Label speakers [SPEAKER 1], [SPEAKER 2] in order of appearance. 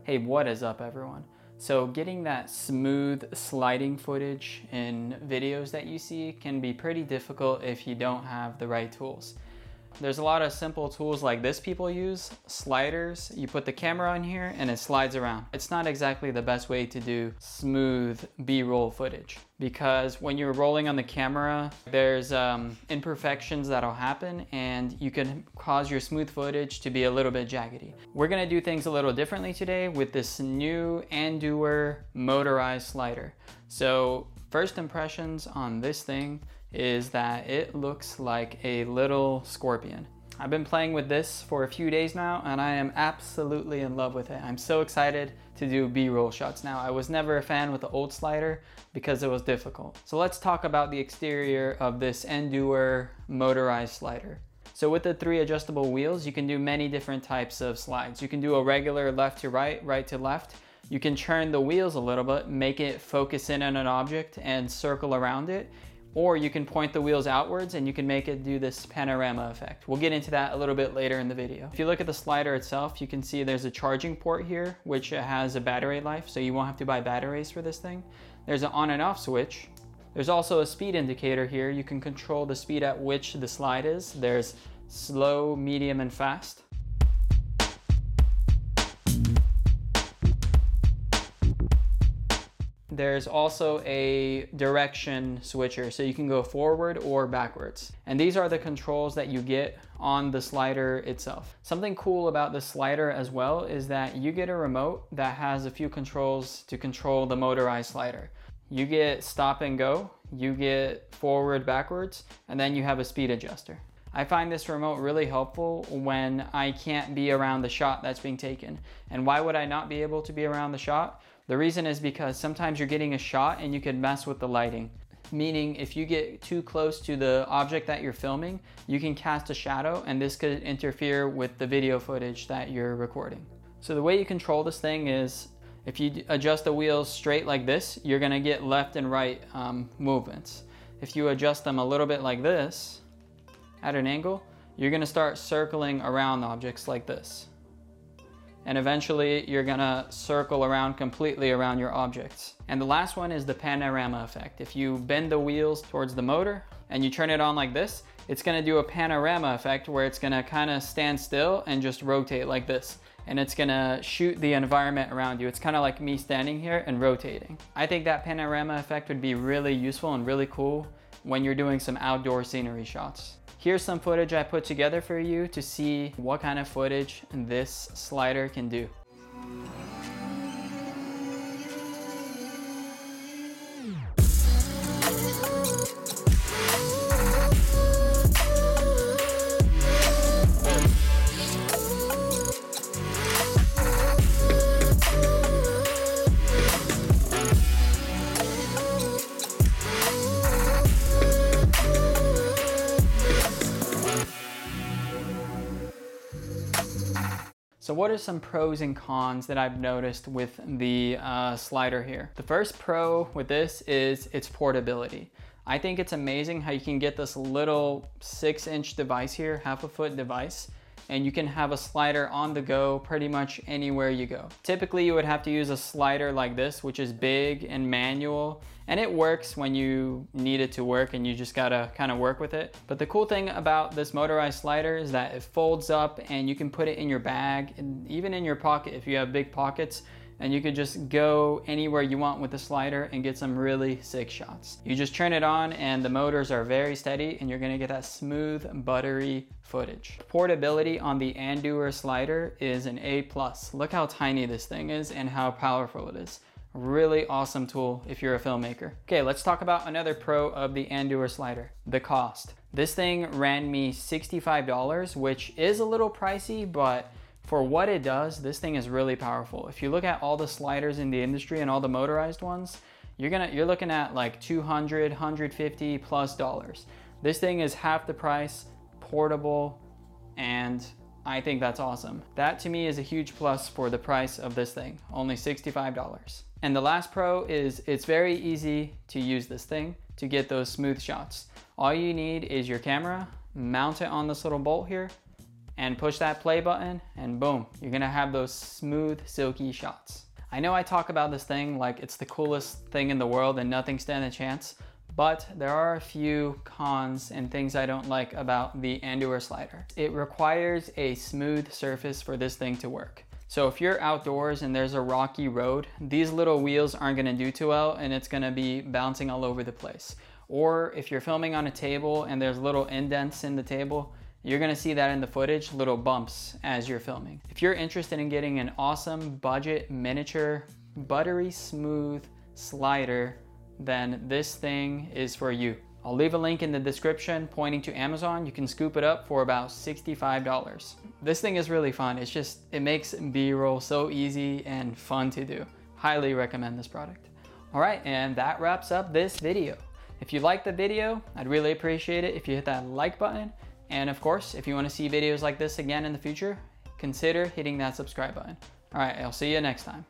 [SPEAKER 1] Hey, what is up everyone? So getting that smooth sliding footage in videos that you see can be pretty difficult if you don't have the right tools. There's a lot of simple tools like this people use, sliders. You put the camera on here and it slides around. It's not exactly the best way to do smooth B-roll footage because when you're rolling on the camera, there's imperfections that'll happen and you can cause your smooth footage to be a little bit jaggedy. We're gonna do things a little differently today with this new Andoer Motorized slider. So first impressions on this thing is that it looks like a little scorpion. I've been playing with this for a few days now and I am absolutely in love with it. I'm so excited to do B-roll shots now. I was never a fan with the old slider because it was difficult. So let's talk about the exterior of this Andoer Motorized slider. So with the 3 adjustable wheels, you can do many different types of slides. You can do a regular left to right, right to left. You can turn the wheels a little bit, make it focus in on an object and circle around it. Or you can point the wheels outwards and you can make it do this panorama effect. We'll get into that a little bit later in the video. If you look at the slider itself, you can see there's a charging port here, which has a battery life, so you won't have to buy batteries for this thing. There's an on and off switch. There's also a speed indicator here. You can control the speed at which the slide is. There's slow, medium, and fast. There's also a direction switcher, so you can go forward or backwards. And these are the controls that you get on the slider itself. Something cool about the slider as well is that you get a remote that has a few controls to control the motorized slider. You get stop and go, you get forward, backwards, and then you have a speed adjuster. I find this remote really helpful when I can't be around the shot that's being taken. And why would I not be able to be around the shot? The reason is because sometimes you're getting a shot and you can mess with the lighting. Meaning if you get too close to the object that you're filming, you can cast a shadow and this could interfere with the video footage that you're recording. So the way you control this thing is if you adjust the wheels straight like this, you're gonna get left and right movements. If you adjust them a little bit like this, at an angle, you're gonna start circling around objects like this. And eventually you're gonna circle around completely around your objects. And the last one is the panorama effect. If you bend the wheels towards the motor and you turn it on like this, it's gonna do a panorama effect where it's gonna kind of stand still and just rotate like this. And it's gonna shoot the environment around you. It's kind of like me standing here and rotating. I think that panorama effect would be really useful and really cool when you're doing some outdoor scenery shots. Here's some footage I put together for you to see what kind of footage this slider can do. So what are some pros and cons that I've noticed with the slider here? The first pro with this is its portability. I think it's amazing how you can get this little 6-inch device here, 1/2 foot device, and you can have a slider on the go pretty much anywhere you go. Typically you would have to use a slider like this, which is big and manual, and it works when you need it to work and you just gotta kind of work with it. But the cool thing about this motorized slider is that it folds up and you can put it in your bag and even in your pocket if you have big pockets, and you could just go anywhere you want with the slider and get some really sick shots. You just turn it on and the motors are very steady and you're gonna get that smooth, buttery footage. Portability on the Andoer slider is an A+. Look how tiny this thing is and how powerful it is. Really awesome tool if you're a filmmaker. Okay, let's talk about another pro of the Andoer slider, the cost. This thing ran me $65, which is a little pricey, but for what it does, this thing is really powerful. If you look at all the sliders in the industry and all the motorized ones, you're looking at like $200, $150+ This thing is half the price, portable, and I think that's awesome. That to me is a huge plus for the price of this thing, only $65. And the last pro is it's very easy to use this thing to get those smooth shots. All you need is your camera, mount it on this little bolt here, and push that play button, and boom, you're gonna have those smooth, silky shots. I know I talk about this thing like it's the coolest thing in the world and nothing stands a chance, but there are a few cons and things I don't like about the Andoer slider. It requires a smooth surface for this thing to work. So if you're outdoors and there's a rocky road, these little wheels aren't gonna do too well and it's gonna be bouncing all over the place. Or if you're filming on a table and there's little indents in the table, you're gonna see that in the footage, little bumps as you're filming. If you're interested in getting an awesome budget miniature, buttery smooth slider, then this thing is for you. I'll leave a link in the description pointing to Amazon. You can scoop it up for about $65. This thing is really fun. It makes B-roll so easy and fun to do. Highly recommend this product. All right, and that wraps up this video. If you liked the video, I'd really appreciate it if you hit that like button. And of course, if you want to see videos like this again in the future, consider hitting that subscribe button. All right, I'll see you next time.